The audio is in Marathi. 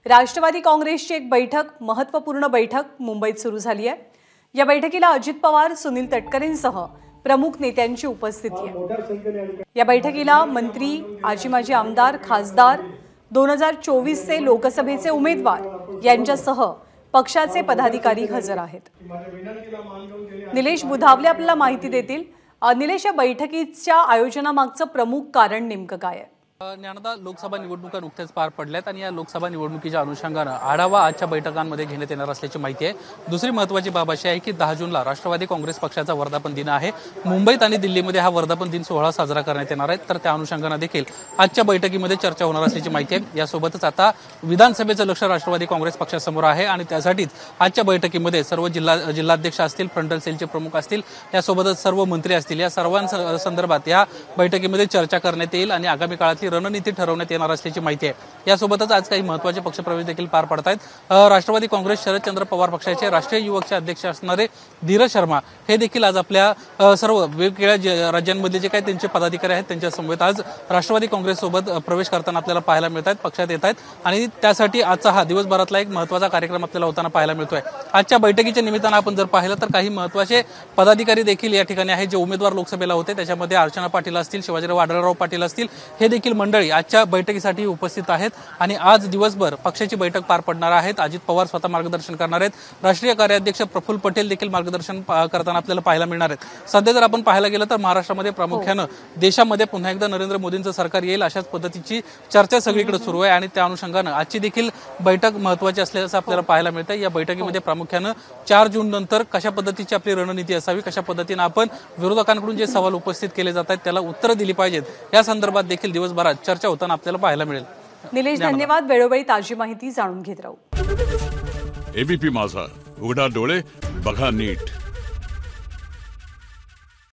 राष्ट्रवादी काँग्रेसची एक महत्त्वपूर्ण बैठक मुंबईत सुरू झाली आहे। या बैठकीला अजित पवार, सुनील तटकरेंसह प्रमुख नेत्यांची उपस्थिती आहे। या बैठकीला मंत्री, आजी-माजी आमदार, खासदार, 2024 चे लोकसभेचे उमेदवार यांच्यासह पक्षाचे पदाधिकारी हजर आहेत। निलेश बुधावले आपल्याला माहिती देतील। निलेश, या बैठकीच्या आयोजनामागचं प्रमुख कारण नेमकं काय आहे? ज्ञानदा, लोकसभा निवडणुका नुकत्याच पार पडल्यात आणि या लोकसभा निवडणुकीच्या अनुषंगाने आढावा आजच्या बैठकांमध्ये घेण्यात येणार असल्याची माहिती आहे। दुसरी महत्त्वाची बाब अशी आहे की 10 जूनला राष्ट्रवादी काँग्रेस पक्षाचा वर्धापन दिन आहे। मुंबईत आणि दिल्लीमध्ये हा वर्धापन दिन सोहळा साजरा करण्यात येणार आहे, तर त्या अनुषंगाने देखील आजच्या बैठकीमध्ये चर्चा होणार असल्याची माहिती आहे। यासोबतच आता विधानसभेचं लक्ष राष्ट्रवादी काँग्रेस पक्षासमोर आहे आणि त्यासाठीच आजच्या बैठकीमध्ये सर्व जिल्हाध्यक्ष असतील, फ्रंटल सेलचे प्रमुख असतील, यासोबतच सर्व मंत्री असतील, या सर्वांसंदर्भात या बैठकीमध्ये चर्चा करण्यात येईल आणि आगामी काळात रणनीती ठरवण्यात येणार असल्याची माहिती आहे। यासोबतच आज काही महत्त्वाचे पक्षप्रवेश देखील पार पडत आहेत। राष्ट्रवादी काँग्रेस शरदचंद्र पवार पक्षाचे राष्ट्रीय युवकचे अध्यक्ष असणारे धीरज शर्मा हे देखील आज आपल्या सर्व वेगवेगळ्या राज्यांमधले जे काही त्यांचे पदाधिकारी आहेत त्यांच्या समवेत आज राष्ट्रवादी काँग्रेस सोबत प्रवेश करताना आपल्याला पाहायला मिळत आहेत, पक्षात येत आहेत आणि त्यासाठी आजचा हा दिवसभरातला एक महत्त्वाचा कार्यक्रम आपल्याला होताना पाहायला मिळतोय। आजच्या बैठकीच्या निमित्तानं आपण जर पाहिलं तर काही महत्त्वाचे पदाधिकारी देखील या ठिकाणी आहेत, जे उमेदवार लोकसभेला होते। त्याच्यामध्ये अर्चना पाटील असतील, शिवाजीराव आढळराव पाटील असतील, हे देखील मंडळी आजच्या बैठकीसाठी उपस्थित आहेत आणि आज दिवसभर पक्षाची बैठक पार पडणार आहेत। अजित पवार स्वतः मार्गदर्शन करणार आहेत। राष्ट्रीय कार्याध्यक्ष प्रफुल्ल पटेल देखील मार्गदर्शन करताना आपल्याला पाहायला मिळणार आहेत। सध्या जर आपण पाहायला गेलं तर महाराष्ट्रामध्ये प्रामुख्याने देशामध्ये पुन्हा एकदा नरेंद्र मोदींचं सरकार येईल अशाच पद्धतीची चर्चा सगळीकडे सुरू आहे आणि त्या अनुषंगाने आजची देखील बैठक महत्त्वाची असल्याचं आपल्याला पाहायला मिळतं। या बैठकीमध्ये प्रामुख्याने 4 जून नंतर कशा पद्धतीची आपली रणनीती असावी, कशा पद्धतीने आपण विरोधकांकडून जे सवाल उपस्थित केले जात आहेत त्याला उत्तर दिली पाहिजेत, या संदर्भात देखील दिवसभरात चर्चा होताना आपल्याला पाहायला मिळेल। निलेश, धन्यवाद। वेळोवेळी ताजी माहिती जाणून घेत राहू। एबीपी माझा, उघडा डोळे बघा नीट।